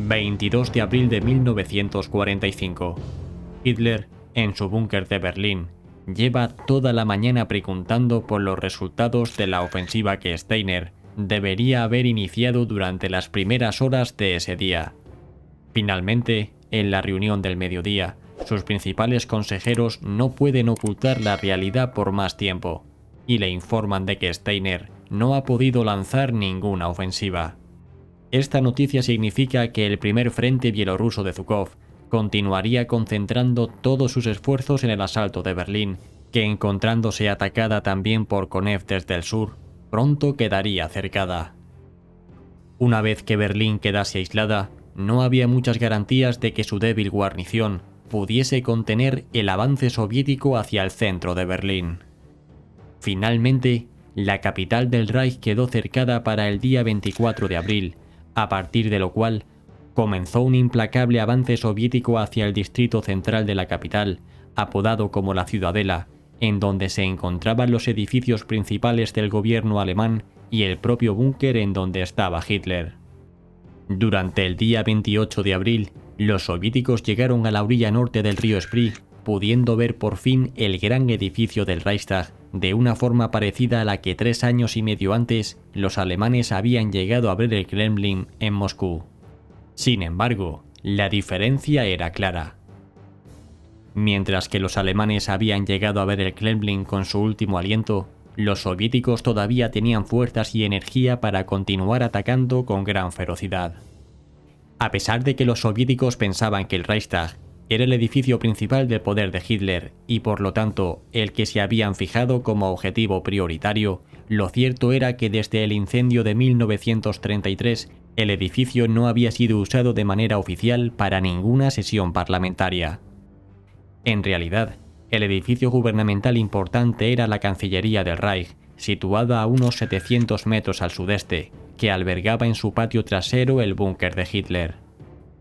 22 de abril de 1945. Hitler, en su búnker de Berlín, lleva toda la mañana preguntando por los resultados de la ofensiva que Steiner debería haber iniciado durante las primeras horas de ese día. Finalmente, en la reunión del mediodía, sus principales consejeros no pueden ocultar la realidad por más tiempo, y le informan de que Steiner no ha podido lanzar ninguna ofensiva. Esta noticia significa que el primer frente bielorruso de Zhukov continuaría concentrando todos sus esfuerzos en el asalto de Berlín, que encontrándose atacada también por Konev desde el sur, pronto quedaría cercada. Una vez que Berlín quedase aislada, no había muchas garantías de que su débil guarnición pudiese contener el avance soviético hacia el centro de Berlín. Finalmente, la capital del Reich quedó cercada para el día 24 de abril, a partir de lo cual comenzó un implacable avance soviético hacia el distrito central de la capital, apodado como la Ciudadela, en donde se encontraban los edificios principales del gobierno alemán y el propio búnker en donde estaba Hitler. Durante el día 28 de abril, los soviéticos llegaron a la orilla norte del río Spree, pudiendo ver por fin el gran edificio del Reichstag, de una forma parecida a la que 3 años y medio antes los alemanes habían llegado a ver el Kremlin en Moscú. Sin embargo, la diferencia era clara. Mientras que los alemanes habían llegado a ver el Kremlin con su último aliento, los soviéticos todavía tenían fuerzas y energía para continuar atacando con gran ferocidad. A pesar de que los soviéticos pensaban que el Reichstag era el edificio principal del poder de Hitler y por lo tanto el que se habían fijado como objetivo prioritario, lo cierto era que desde el incendio de 1933 el edificio no había sido usado de manera oficial para ninguna sesión parlamentaria. En realidad, el edificio gubernamental importante era la Cancillería del Reich, situada a unos 700 metros al sudeste, que albergaba en su patio trasero el búnker de Hitler.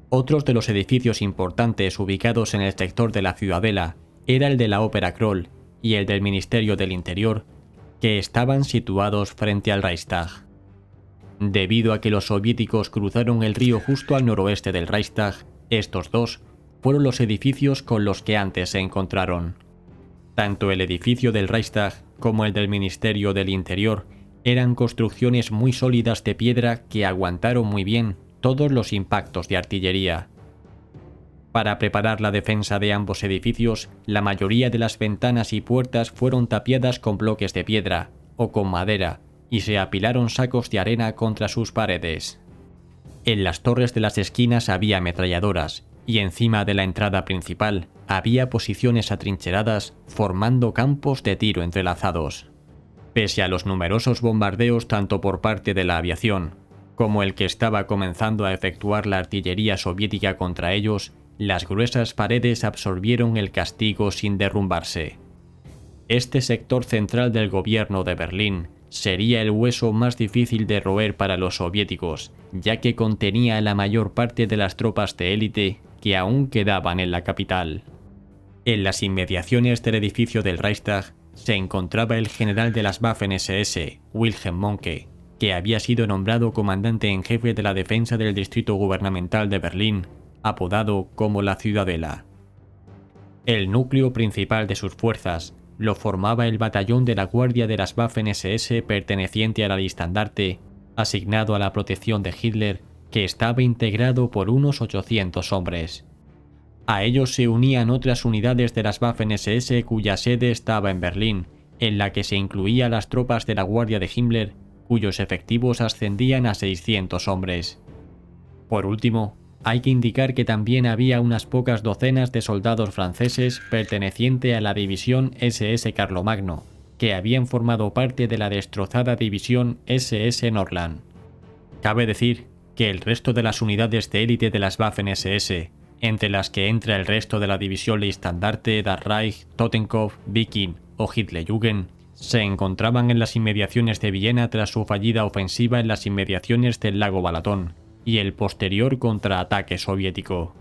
Otros de los edificios importantes ubicados en el sector de la Ciudadela era el de la Ópera Kroll y el del Ministerio del Interior, que estaban situados frente al Reichstag. Debido a que los soviéticos cruzaron el río justo al noroeste del Reichstag, estos dos fueron los edificios con los que antes se encontraron. Tanto el edificio del Reichstag como el del Ministerio del Interior eran construcciones muy sólidas de piedra que aguantaron muy bien todos los impactos de artillería. Para preparar la defensa de ambos edificios, la mayoría de las ventanas y puertas fueron tapiadas con bloques de piedra o con madera y se apilaron sacos de arena contra sus paredes. En las torres de las esquinas había ametralladoras y encima de la entrada principal había posiciones atrincheradas formando campos de tiro entrelazados. Pese a los numerosos bombardeos tanto por parte de la aviación como el que estaba comenzando a efectuar la artillería soviética contra ellos, las gruesas paredes absorbieron el castigo sin derrumbarse. Este sector central del gobierno de Berlín sería el hueso más difícil de roer para los soviéticos, ya que contenía la mayor parte de las tropas de élite que aún quedaban en la capital. En las inmediaciones del edificio del Reichstag se encontraba el general de las Waffen-SS, Wilhelm Mohnke, que había sido nombrado comandante en jefe de la defensa del distrito gubernamental de Berlín, apodado como la Ciudadela. El núcleo principal de sus fuerzas lo formaba el batallón de la Guardia de las Waffen-SS perteneciente al Alistandarte, asignado a la protección de Hitler, que estaba integrado por unos 800 hombres. A ellos se unían otras unidades de las Waffen-SS cuya sede estaba en Berlín, en la que se incluía las tropas de la Guardia de Himmler, cuyos efectivos ascendían a 600 hombres. Por último, hay que indicar que también había unas pocas docenas de soldados franceses pertenecientes a la división SS Carlomagno, que habían formado parte de la destrozada división SS Nordland. Cabe decir que el resto de las unidades de élite de las Waffen-SS, entre las que entra el resto de la división Leibstandarte, Das Reich, Totenkopf, Viking o Hitlerjugend, se encontraban en las inmediaciones de Viena tras su fallida ofensiva en las inmediaciones del lago Balatón y el posterior contraataque soviético.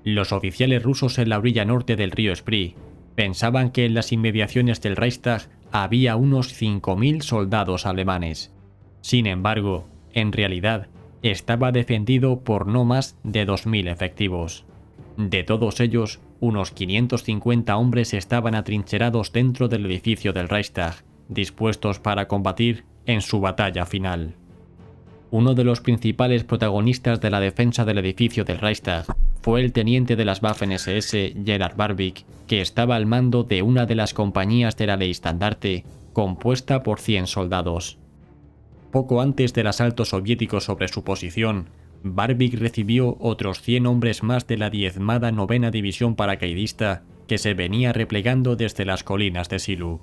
Los oficiales rusos en la orilla norte del río Spree pensaban que en las inmediaciones del Reichstag había unos 5.000 soldados alemanes. Sin embargo, en realidad, estaba defendido por no más de 2.000 efectivos. De todos ellos, unos 550 hombres estaban atrincherados dentro del edificio del Reichstag, dispuestos para combatir en su batalla final. Uno de los principales protagonistas de la defensa del edificio del Reichstag fue el teniente de las Waffen-SS Gerhard Barbik, que estaba al mando de una de las compañías de la Leibstandarte, compuesta por 100 soldados. Poco antes del asalto soviético sobre su posición, Barbik recibió otros 100 hombres más de la diezmada 9ª División Paracaidista que se venía replegando desde las colinas de Silu.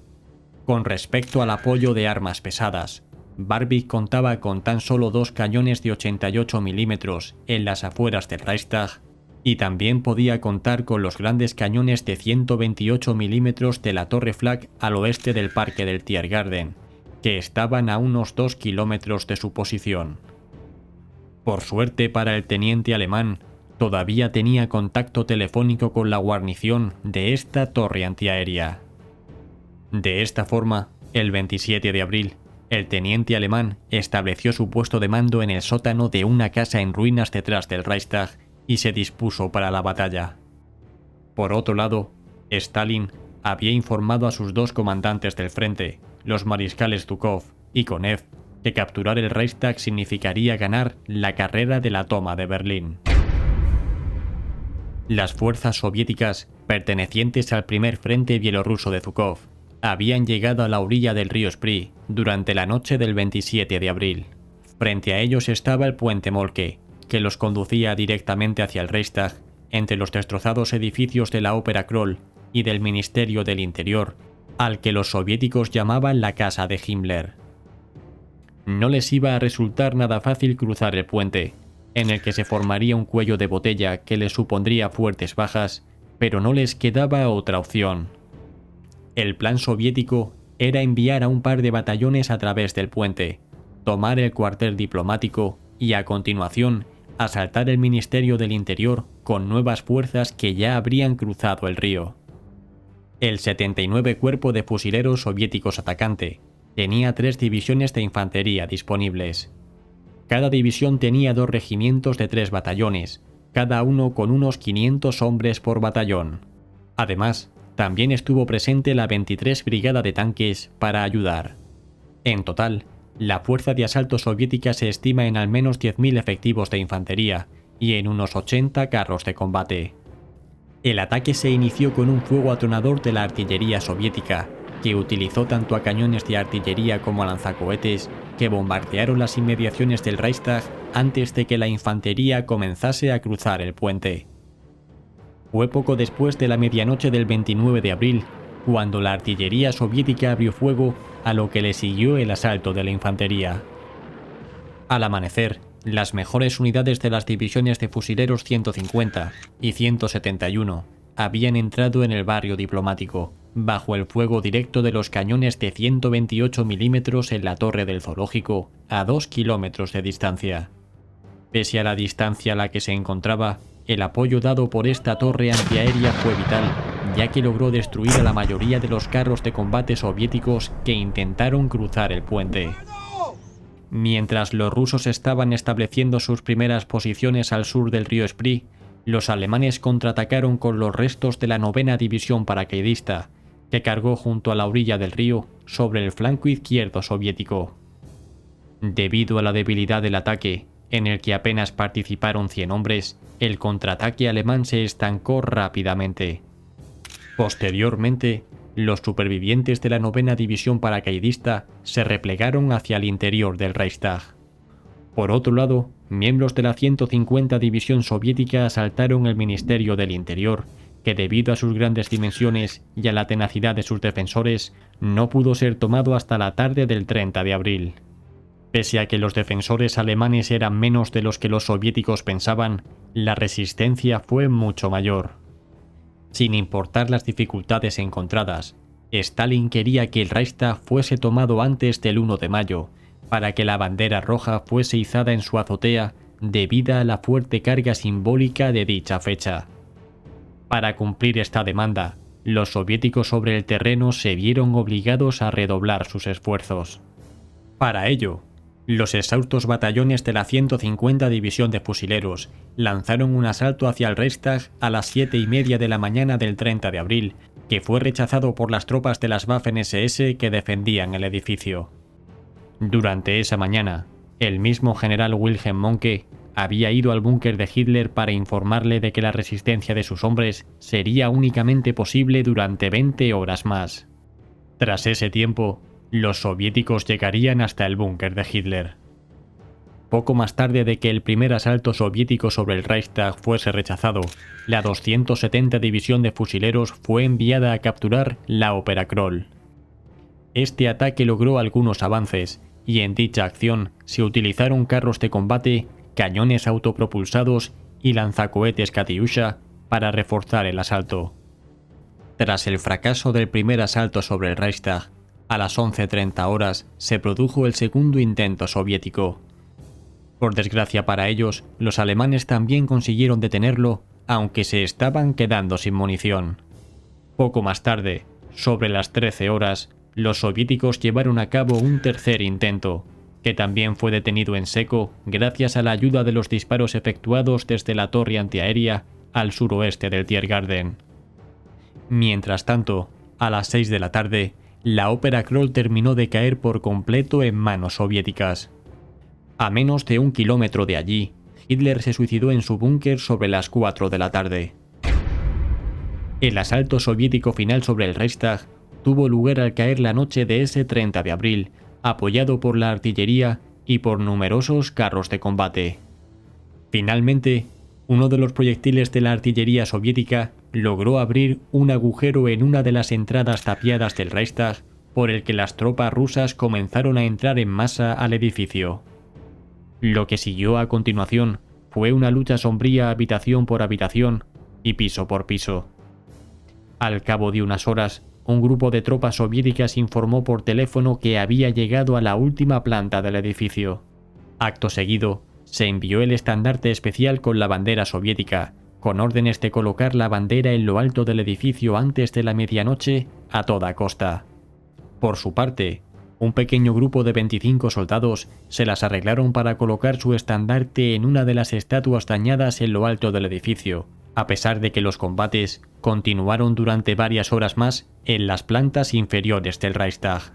Con respecto al apoyo de armas pesadas, Barbik contaba con tan solo 2 cañones de 88 milímetros en las afueras del Reichstag y también podía contar con los grandes cañones de 128 milímetros de la Torre Flak al oeste del Parque del Tiergarten, que estaban a unos 2 kilómetros de su posición. Por suerte para el teniente alemán, todavía tenía contacto telefónico con la guarnición de esta torre antiaérea. De esta forma, el 27 de abril, el teniente alemán estableció su puesto de mando en el sótano de una casa en ruinas detrás del Reichstag y se dispuso para la batalla. Por otro lado, Stalin había informado a sus 2 comandantes del frente, los mariscales Zhukov y Konev, que capturar el Reichstag significaría ganar la carrera de la toma de Berlín. Las fuerzas soviéticas, pertenecientes al primer frente bielorruso de Zhukov, habían llegado a la orilla del río Spree durante la noche del 27 de abril. Frente a ellos estaba el puente Moltke, que los conducía directamente hacia el Reichstag, entre los destrozados edificios de la Ópera Kroll y del Ministerio del Interior, al que los soviéticos llamaban la casa de Himmler. No les iba a resultar nada fácil cruzar el puente, en el que se formaría un cuello de botella que les supondría fuertes bajas, pero no les quedaba otra opción. El plan soviético era enviar a un par de batallones a través del puente, tomar el cuartel diplomático y a continuación asaltar el Ministerio del Interior con nuevas fuerzas que ya habrían cruzado el río. El 79 Cuerpo de Fusileros Soviéticos Atacante tenía 3 divisiones de infantería disponibles. Cada división tenía 2 regimientos de 3 batallones, cada uno con unos 500 hombres por batallón. Además, también estuvo presente la 23 Brigada de Tanques para ayudar. En total, la fuerza de asalto soviética se estima en al menos 10.000 efectivos de infantería y en unos 80 carros de combate. El ataque se inició con un fuego atronador de la artillería soviética, que utilizó tanto a cañones de artillería como a lanzacohetes, que bombardearon las inmediaciones del Reichstag antes de que la infantería comenzase a cruzar el puente. Fue poco después de la medianoche del 29 de abril, cuando la artillería soviética abrió fuego, a lo que le siguió el asalto de la infantería. Al amanecer, las mejores unidades de las divisiones de fusileros 150 y 171 habían entrado en el barrio diplomático, bajo el fuego directo de los cañones de 128 milímetros en la torre del zoológico, a 2 kilómetros de distancia. Pese a la distancia a la que se encontraba, el apoyo dado por esta torre antiaérea fue vital, ya que logró destruir a la mayoría de los carros de combate soviéticos que intentaron cruzar el puente. Mientras los rusos estaban estableciendo sus primeras posiciones al sur del río Spree, los alemanes contraatacaron con los restos de la 9ª División Paracaidista, que cargó junto a la orilla del río sobre el flanco izquierdo soviético. Debido a la debilidad del ataque, en el que apenas participaron 100 hombres, el contraataque alemán se estancó rápidamente. Posteriormente, los supervivientes de la 9ª División Paracaidista se replegaron hacia el interior del Reichstag. Por otro lado, miembros de la 150 División Soviética asaltaron el Ministerio del Interior, que debido a sus grandes dimensiones y a la tenacidad de sus defensores, no pudo ser tomado hasta la tarde del 30 de abril. Pese a que los defensores alemanes eran menos de los que los soviéticos pensaban, la resistencia fue mucho mayor. Sin importar las dificultades encontradas, Stalin quería que el Reichstag fuese tomado antes del 1 de mayo, para que la bandera roja fuese izada en su azotea debido a la fuerte carga simbólica de dicha fecha. Para cumplir esta demanda, los soviéticos sobre el terreno se vieron obligados a redoblar sus esfuerzos. Para ello, Los exhaustos batallones de la 150 División de Fusileros lanzaron un asalto hacia el Reichstag a las 7:30 de la mañana del 30 de abril, que fue rechazado por las tropas de las Waffen-SS que defendían el edificio. Durante esa mañana, el mismo general Wilhelm Mohnke había ido al búnker de Hitler para informarle de que la resistencia de sus hombres sería únicamente posible durante 20 horas más. Tras ese tiempo, los soviéticos llegarían hasta el búnker de Hitler. Poco más tarde de que el primer asalto soviético sobre el Reichstag fuese rechazado, la 270 División de Fusileros fue enviada a capturar la Ópera Kroll. Este ataque logró algunos avances, y en dicha acción se utilizaron carros de combate, cañones autopropulsados y lanzacohetes Katyusha para reforzar el asalto. Tras el fracaso del primer asalto sobre el Reichstag, a las 11:30 horas se produjo el segundo intento soviético. Por desgracia para ellos, los alemanes también consiguieron detenerlo, aunque se estaban quedando sin munición. Poco más tarde, sobre las 13 horas, los soviéticos llevaron a cabo un tercer intento, que también fue detenido en seco gracias a la ayuda de los disparos efectuados desde la torre antiaérea al suroeste del Tiergarten. Mientras tanto, a las 6 de la tarde, la Ópera Kroll terminó de caer por completo en manos soviéticas. A menos de 1 kilómetro de allí, Hitler se suicidó en su búnker sobre las 4 de la tarde. El asalto soviético final sobre el Reichstag tuvo lugar al caer la noche de ese 30 de abril, apoyado por la artillería y por numerosos carros de combate. Finalmente, uno de los proyectiles de la artillería soviética logró abrir un agujero en una de las entradas tapiadas del Reichstag, por el que las tropas rusas comenzaron a entrar en masa al edificio. Lo que siguió a continuación fue una lucha sombría habitación por habitación y piso por piso. Al cabo de unas horas, un grupo de tropas soviéticas informó por teléfono que había llegado a la última planta del edificio. Acto seguido, se envió el estandarte especial con la bandera soviética, con órdenes de colocar la bandera en lo alto del edificio antes de la medianoche a toda costa. Por su parte, un pequeño grupo de 25 soldados se las arreglaron para colocar su estandarte en una de las estatuas dañadas en lo alto del edificio, a pesar de que los combates continuaron durante varias horas más en las plantas inferiores del Reichstag.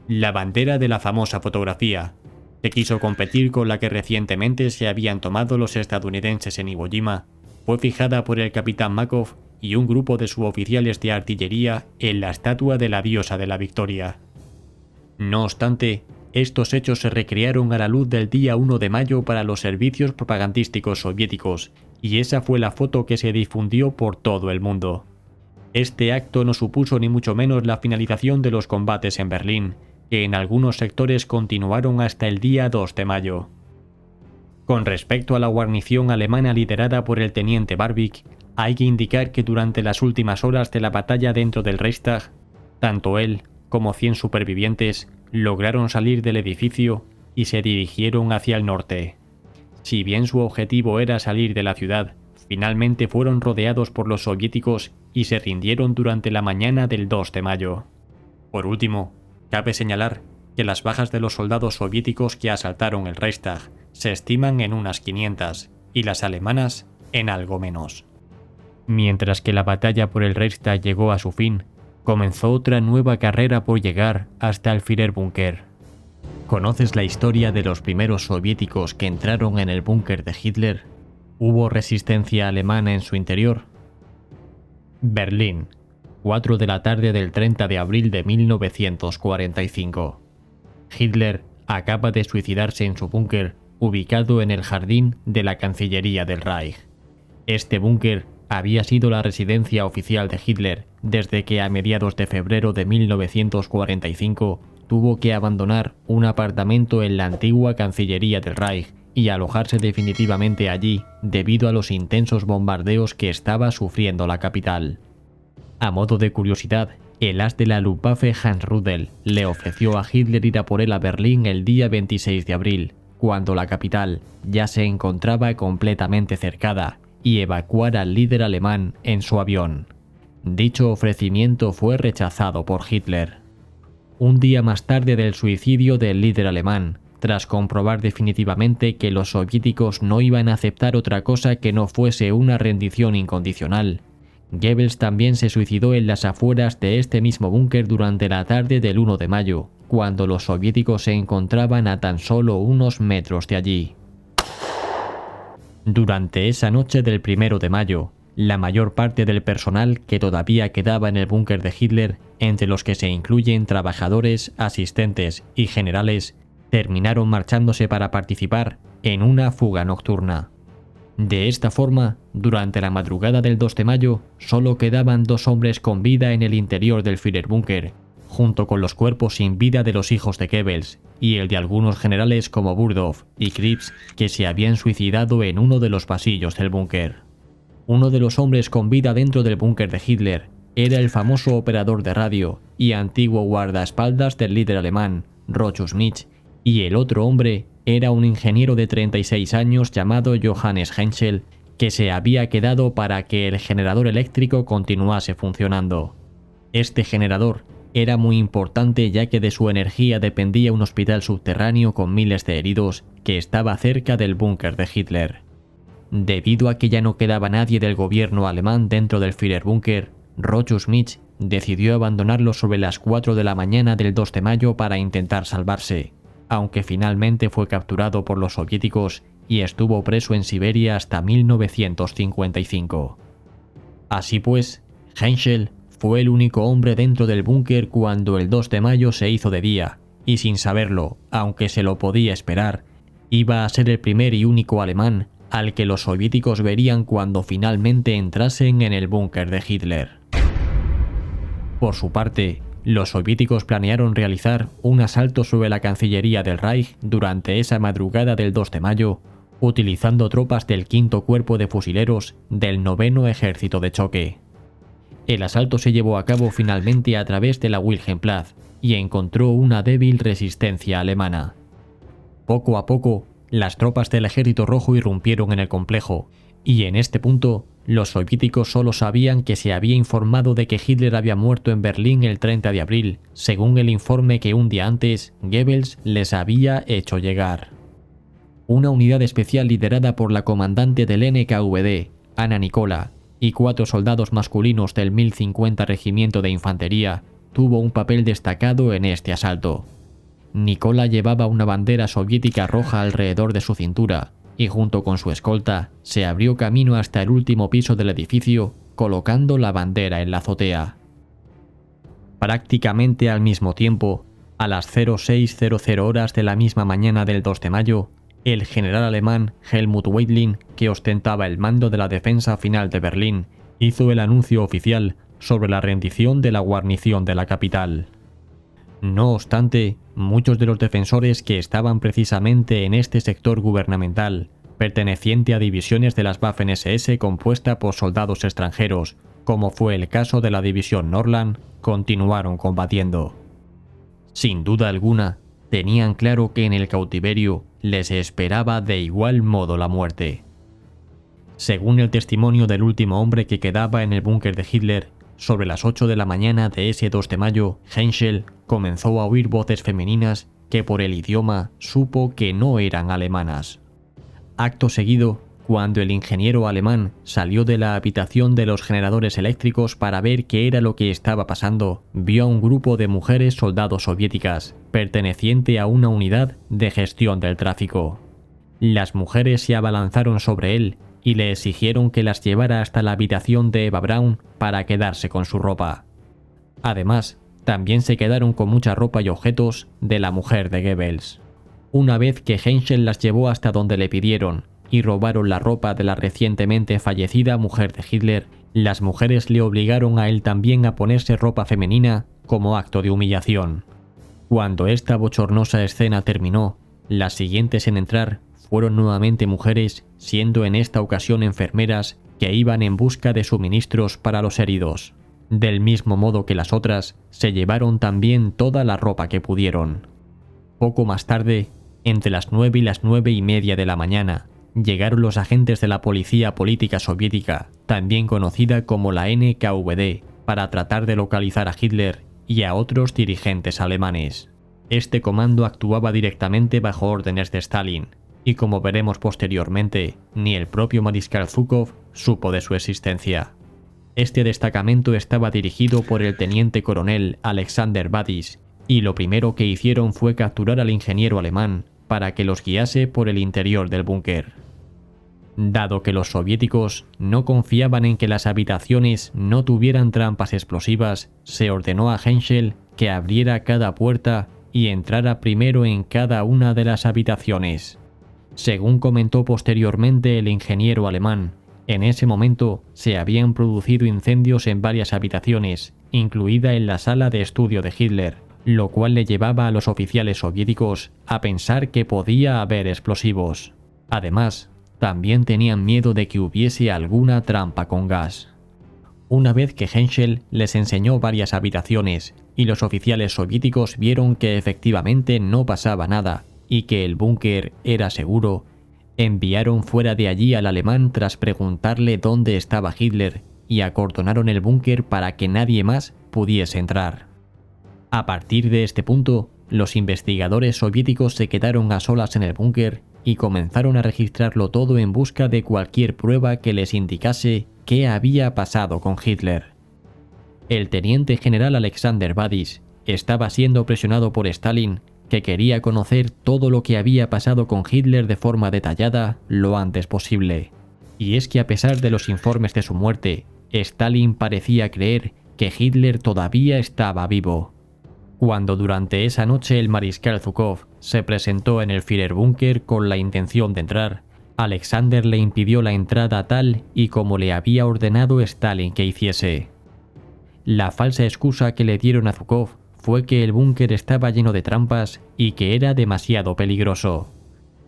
La bandera de la famosa fotografía, que quiso competir con la que recientemente se habían tomado los estadounidenses en Iwo Jima, fue fijada por el capitán Makov y un grupo de suboficiales de artillería en la estatua de la diosa de la victoria. No obstante, estos hechos se recrearon a la luz del día 1 de mayo para los servicios propagandísticos soviéticos, y esa fue la foto que se difundió por todo el mundo. Este acto no supuso ni mucho menos la finalización de los combates en Berlín, que en algunos sectores continuaron hasta el día 2 de mayo. Con respecto a la guarnición alemana liderada por el teniente Barbik, hay que indicar que durante las últimas horas de la batalla dentro del Reichstag, tanto él como 100 supervivientes lograron salir del edificio y se dirigieron hacia el norte. Si bien su objetivo era salir de la ciudad, finalmente fueron rodeados por los soviéticos y se rindieron durante la mañana del 2 de mayo. Por último, cabe señalar que las bajas de los soldados soviéticos que asaltaron el Reichstag se estiman en unas 500 y las alemanas en algo menos. Mientras que la batalla por el Reichstag llegó a su fin, comenzó otra nueva carrera por llegar hasta el Führerbunker. ¿Conoces la historia de los primeros soviéticos que entraron en el búnker de Hitler? ¿Hubo resistencia alemana en su interior? Berlín, 4 de la tarde del 30 de abril de 1945. Hitler acaba de suicidarse en su búnker, ubicado en el jardín de la Cancillería del Reich. Este búnker había sido la residencia oficial de Hitler desde que a mediados de febrero de 1945 tuvo que abandonar un apartamento en la antigua Cancillería del Reich y alojarse definitivamente allí debido a los intensos bombardeos que estaba sufriendo la capital. A modo de curiosidad, el as de la Luftwaffe Hans Rudel le ofreció a Hitler ir a por él a Berlín el día 26 de abril, cuando la capital ya se encontraba completamente cercada, y evacuar al líder alemán en su avión. Dicho ofrecimiento fue rechazado por Hitler. Un día más tarde del suicidio del líder alemán, tras comprobar definitivamente que los soviéticos no iban a aceptar otra cosa que no fuese una rendición incondicional. Goebbels también se suicidó en las afueras de este mismo búnker durante la tarde del 1 de mayo, cuando los soviéticos se encontraban a tan solo unos metros de allí. Durante esa noche del 1 de mayo, la mayor parte del personal que todavía quedaba en el búnker de Hitler, entre los que se incluyen trabajadores, asistentes y generales, terminaron marchándose para participar en una fuga nocturna. De esta forma, durante la madrugada del 2 de mayo, solo quedaban 2 hombres con vida en el interior del Führerbunker, junto con los cuerpos sin vida de los hijos de Goebbels y el de algunos generales como Burdow y Krebs, que se habían suicidado en uno de los pasillos del búnker. Uno de los hombres con vida dentro del búnker de Hitler era el famoso operador de radio y antiguo guardaespaldas del líder alemán, Rochus Schmidt, y el otro hombre era un ingeniero de 36 años llamado Johannes Henschel, que se había quedado para que el generador eléctrico continuase funcionando. Este generador era muy importante ya que de su energía dependía un hospital subterráneo con miles de heridos que estaba cerca del búnker de Hitler. Debido a que ya no quedaba nadie del gobierno alemán dentro del Führerbunker, Rochus Schmidt decidió abandonarlo sobre las 4 de la mañana del 2 de mayo para intentar salvarse, aunque finalmente fue capturado por los soviéticos y estuvo preso en Siberia hasta 1955. Así pues, Henschel fue el único hombre dentro del búnker cuando el 2 de mayo se hizo de día, y sin saberlo, aunque se lo podía esperar, iba a ser el primer y único alemán al que los soviéticos verían cuando finalmente entrasen en el búnker de Hitler. Por su parte, los soviéticos planearon realizar un asalto sobre la Cancillería del Reich durante esa madrugada del 2 de mayo, utilizando tropas del 5º Cuerpo de Fusileros del 9º Ejército de Choque. El asalto se llevó a cabo finalmente a través de la Wilhelmplatz y encontró una débil resistencia alemana. Poco a poco, las tropas del Ejército Rojo irrumpieron en el complejo, y en este punto, los soviéticos solo sabían que se había informado de que Hitler había muerto en Berlín el 30 de abril, según el informe que un día antes Goebbels les había hecho llegar. Una unidad especial liderada por la comandante del NKVD, Anna Nicola, y 4 soldados masculinos del 1050 Regimiento de Infantería, tuvo un papel destacado en este asalto. Nicola llevaba una bandera soviética roja alrededor de su cintura y junto con su escolta se abrió camino hasta el último piso del edificio, colocando la bandera en la azotea. Prácticamente al mismo tiempo, a las 0600 horas de la misma mañana del 2 de mayo, el general alemán Helmut Weidling, que ostentaba el mando de la defensa final de Berlín, hizo el anuncio oficial sobre la rendición de la guarnición de la capital. No obstante, muchos de los defensores que estaban precisamente en este sector gubernamental, perteneciente a divisiones de las Waffen-SS compuesta por soldados extranjeros, como fue el caso de la división Nordland, continuaron combatiendo. Sin duda alguna, tenían claro que en el cautiverio les esperaba de igual modo la muerte. Según el testimonio del último hombre que quedaba en el búnker de Hitler, sobre las 8 de la mañana de ese 2 de mayo, Henschel comenzó a oír voces femeninas que por el idioma supo que no eran alemanas. Acto seguido, cuando el ingeniero alemán salió de la habitación de los generadores eléctricos para ver qué era lo que estaba pasando, vio a un grupo de mujeres soldados soviéticas, perteneciente a una unidad de gestión del tráfico. Las mujeres se abalanzaron sobre él y le exigieron que las llevara hasta la habitación de Eva Braun para quedarse con su ropa. Además, también se quedaron con mucha ropa y objetos de la mujer de Goebbels. Una vez que Henschel las llevó hasta donde le pidieron y robaron la ropa de la recientemente fallecida mujer de Hitler, las mujeres le obligaron a él también a ponerse ropa femenina como acto de humillación. Cuando esta bochornosa escena terminó, las siguientes en entrar fueron nuevamente mujeres, siendo en esta ocasión enfermeras que iban en busca de suministros para los heridos. Del mismo modo que las otras, se llevaron también toda la ropa que pudieron. Poco más tarde, entre las 9 y las 9:30 de la mañana, llegaron los agentes de la Policía Política Soviética, también conocida como la NKVD, para tratar de localizar a Hitler y a otros dirigentes alemanes. Este comando actuaba directamente bajo órdenes de Stalin, y como veremos posteriormente, ni el propio mariscal Zhukov supo de su existencia. Este destacamento estaba dirigido por el teniente coronel Alexander Badis, y lo primero que hicieron fue capturar al ingeniero alemán para que los guiase por el interior del búnker. Dado que los soviéticos no confiaban en que las habitaciones no tuvieran trampas explosivas, se ordenó a Henschel que abriera cada puerta y entrara primero en cada una de las habitaciones. Según comentó posteriormente el ingeniero alemán, en ese momento se habían producido incendios en varias habitaciones, incluida en la sala de estudio de Hitler, lo cual le llevaba a los oficiales soviéticos a pensar que podía haber explosivos. Además, también tenían miedo de que hubiese alguna trampa con gas. Una vez que Henschel les enseñó varias habitaciones y los oficiales soviéticos vieron que efectivamente no pasaba nada y que el búnker era seguro, enviaron fuera de allí al alemán tras preguntarle dónde estaba Hitler y acordonaron el búnker para que nadie más pudiese entrar. A partir de este punto, los investigadores soviéticos se quedaron a solas en el búnker y comenzaron a registrarlo todo en busca de cualquier prueba que les indicase qué había pasado con Hitler. El teniente general Alexander Badis estaba siendo presionado por Stalin, que quería conocer todo lo que había pasado con Hitler de forma detallada lo antes posible. Y es que a pesar de los informes de su muerte, Stalin parecía creer que Hitler todavía estaba vivo. Cuando durante esa noche el mariscal Zhukov se presentó en el Führerbunker con la intención de entrar, Alexander le impidió la entrada tal y como le había ordenado Stalin que hiciese. La falsa excusa que le dieron a Zhukov fue que el búnker estaba lleno de trampas y que era demasiado peligroso.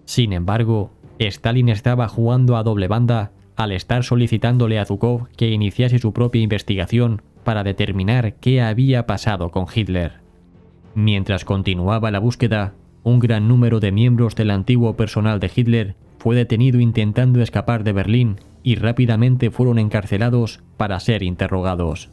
Sin embargo, Stalin estaba jugando a doble banda al estar solicitándole a Zhukov que iniciase su propia investigación para determinar qué había pasado con Hitler. Mientras continuaba la búsqueda, un gran número de miembros del antiguo personal de Hitler fue detenido intentando escapar de Berlín y rápidamente fueron encarcelados para ser interrogados.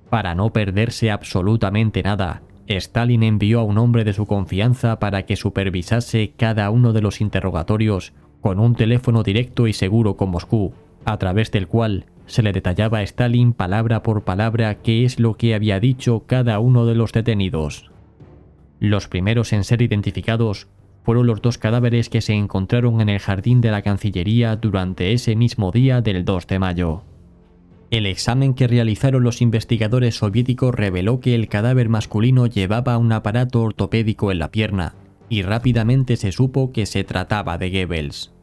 Para no perderse absolutamente nada, Stalin envió a un hombre de su confianza para que supervisase cada uno de los interrogatorios con un teléfono directo y seguro con Moscú, a través del cual se le detallaba a Stalin palabra por palabra qué es lo que había dicho cada uno de los detenidos. Los primeros en ser identificados fueron los 2 cadáveres que se encontraron en el jardín de la Cancillería durante ese mismo día del 2 de mayo. El examen que realizaron los investigadores soviéticos reveló que el cadáver masculino llevaba un aparato ortopédico en la pierna, y rápidamente se supo que se trataba de Goebbels.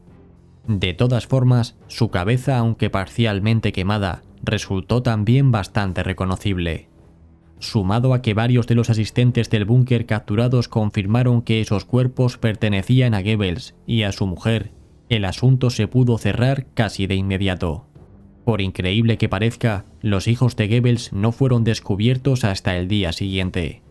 De todas formas, su cabeza, aunque parcialmente quemada, resultó también bastante reconocible. Sumado a que varios de los asistentes del búnker capturados confirmaron que esos cuerpos pertenecían a Goebbels y a su mujer, el asunto se pudo cerrar casi de inmediato. Por increíble que parezca, los hijos de Goebbels no fueron descubiertos hasta el día siguiente.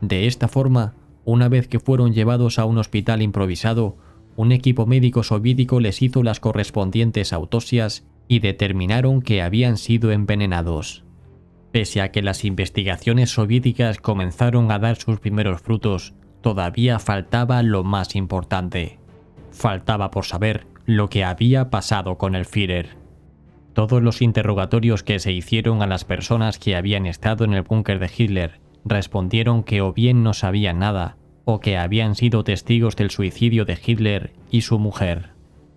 De esta forma, una vez que fueron llevados a un hospital improvisado, un equipo médico soviético les hizo las correspondientes autopsias y determinaron que habían sido envenenados. Pese a que las investigaciones soviéticas comenzaron a dar sus primeros frutos, todavía faltaba lo más importante. Faltaba por saber lo que había pasado con el Führer. Todos los interrogatorios que se hicieron a las personas que habían estado en el búnker de Hitler respondieron que o bien no sabían nada, o que habían sido testigos del suicidio de Hitler y su mujer.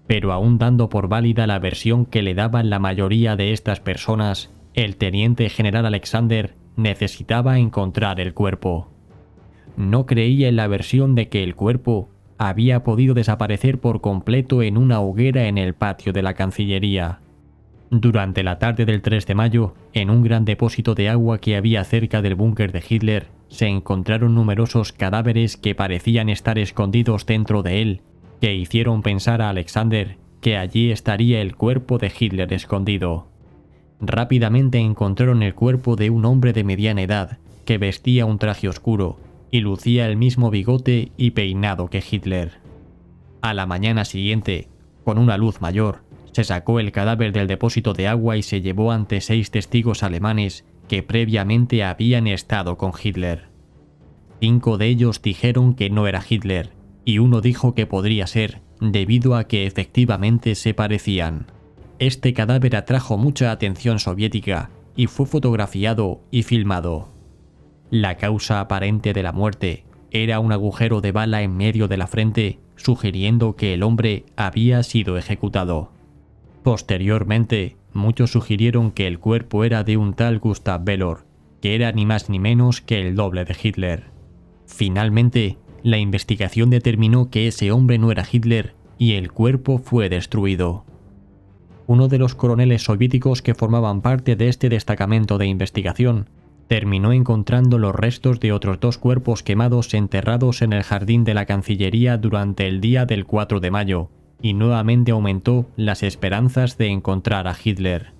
Pero aún dando por válida la versión que le daban la mayoría de estas personas, el teniente general Alexander necesitaba encontrar el cuerpo. No creía en la versión de que el cuerpo había podido desaparecer por completo en una hoguera en el patio de la Cancillería. Durante la tarde del 3 de mayo, en un gran depósito de agua que había cerca del búnker de Hitler, se encontraron numerosos cadáveres que parecían estar escondidos dentro de él, que hicieron pensar a Alexander que allí estaría el cuerpo de Hitler escondido. Rápidamente encontraron el cuerpo de un hombre de mediana edad, que vestía un traje oscuro y lucía el mismo bigote y peinado que Hitler. A la mañana siguiente, con una luz mayor, se sacó el cadáver del depósito de agua y se llevó ante 6 testigos alemanes que previamente habían estado con Hitler. 5 de ellos dijeron que no era Hitler, y uno dijo que podría ser, debido a que efectivamente se parecían. Este cadáver atrajo mucha atención soviética y fue fotografiado y filmado. La causa aparente de la muerte era un agujero de bala en medio de la frente, sugiriendo que el hombre había sido ejecutado. Posteriormente, muchos sugirieron que el cuerpo era de un tal Gustav Belor, que era ni más ni menos que el doble de Hitler. Finalmente, la investigación determinó que ese hombre no era Hitler y el cuerpo fue destruido. Uno de los coroneles soviéticos que formaban parte de este destacamento de investigación terminó encontrando los restos de otros 2 cuerpos quemados enterrados en el jardín de la Cancillería durante el día del 4 de mayo, y nuevamente aumentó las esperanzas de encontrar a Hitler.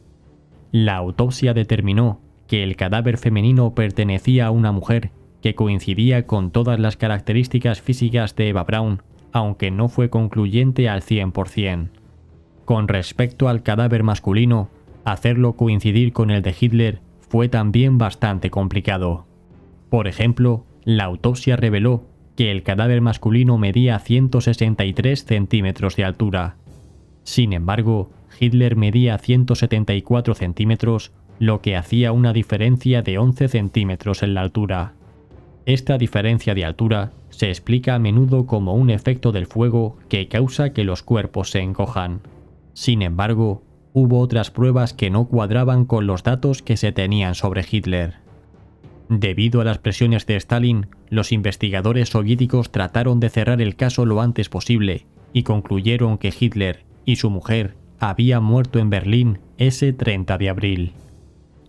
La autopsia determinó que el cadáver femenino pertenecía a una mujer que coincidía con todas las características físicas de Eva Braun, aunque no fue concluyente al 100%. Con respecto al cadáver masculino, hacerlo coincidir con el de Hitler fue también bastante complicado. Por ejemplo, la autopsia reveló que el cadáver masculino medía 163 centímetros de altura. Sin embargo, Hitler medía 174 centímetros, lo que hacía una diferencia de 11 centímetros en la altura. Esta diferencia de altura se explica a menudo como un efecto del fuego que causa que los cuerpos se encojan. Sin embargo, hubo otras pruebas que no cuadraban con los datos que se tenían sobre Hitler. Debido a las presiones de Stalin, los investigadores soviéticos trataron de cerrar el caso lo antes posible y concluyeron que Hitler y su mujer habían muerto en Berlín ese 30 de abril.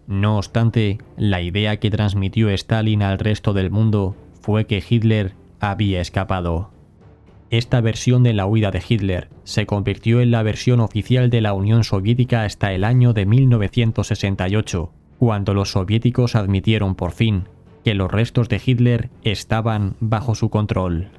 No obstante, la idea que transmitió Stalin al resto del mundo fue que Hitler había escapado. Esta versión de la huida de Hitler se convirtió en la versión oficial de la Unión Soviética hasta el año de 1968, cuando los soviéticos admitieron por fin que los restos de Hitler estaban bajo su control.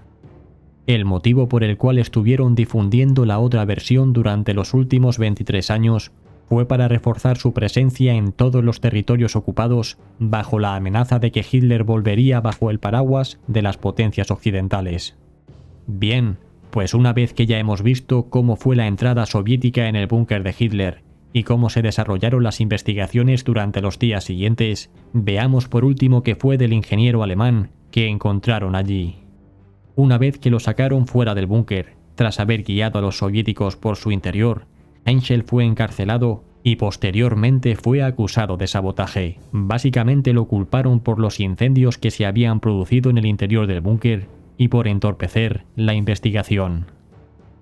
El motivo por el cual estuvieron difundiendo la otra versión durante los últimos 23 años fue para reforzar su presencia en todos los territorios ocupados bajo la amenaza de que Hitler volvería bajo el paraguas de las potencias occidentales. Bien, pues una vez que ya hemos visto cómo fue la entrada soviética en el búnker de Hitler y cómo se desarrollaron las investigaciones durante los días siguientes, veamos por último qué fue del ingeniero alemán que encontraron allí. Una vez que lo sacaron fuera del búnker, tras haber guiado a los soviéticos por su interior, Henschel fue encarcelado y posteriormente fue acusado de sabotaje. Básicamente lo culparon por los incendios que se habían producido en el interior del búnker y por entorpecer la investigación.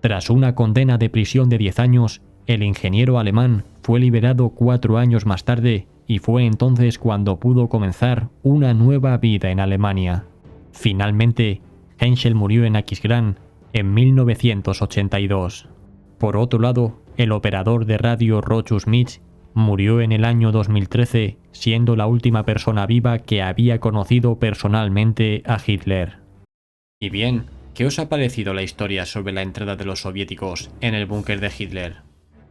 Tras una condena de prisión de 10 años, el ingeniero alemán fue liberado 4 años más tarde y fue entonces cuando pudo comenzar una nueva vida en Alemania. Finalmente, Henschel murió en Aquisgrán en 1982. Por otro lado, el operador de radio Rochus Mitch murió en el año 2013, siendo la última persona viva que había conocido personalmente a Hitler. Y bien, ¿qué os ha parecido la historia sobre la entrada de los soviéticos en el búnker de Hitler?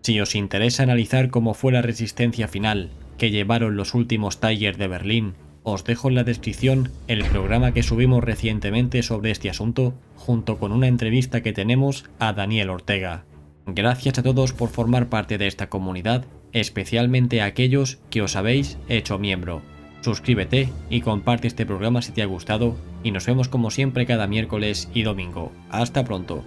Si os interesa analizar cómo fue la resistencia final que llevaron los últimos Tiger de Berlín, os dejo en la descripción el programa que subimos recientemente sobre este asunto, junto con una entrevista que tenemos a Daniel Ortega. Gracias a todos por formar parte de esta comunidad, especialmente a aquellos que os habéis hecho miembro. Suscríbete y comparte este programa si te ha gustado, y nos vemos como siempre cada miércoles y domingo. Hasta pronto.